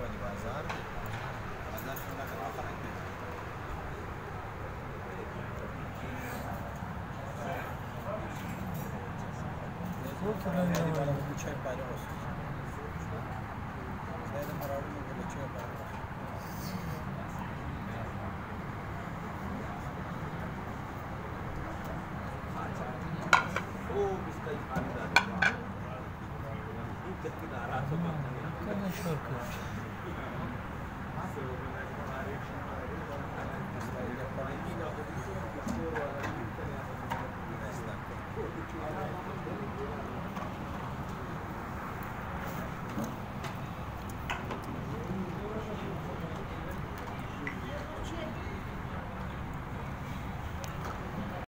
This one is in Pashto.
ولی بازار دی بازار شما که آخر انگی بالا بچه پایده باشد سایده مراری میگه بچه پایده باشد Şarkı.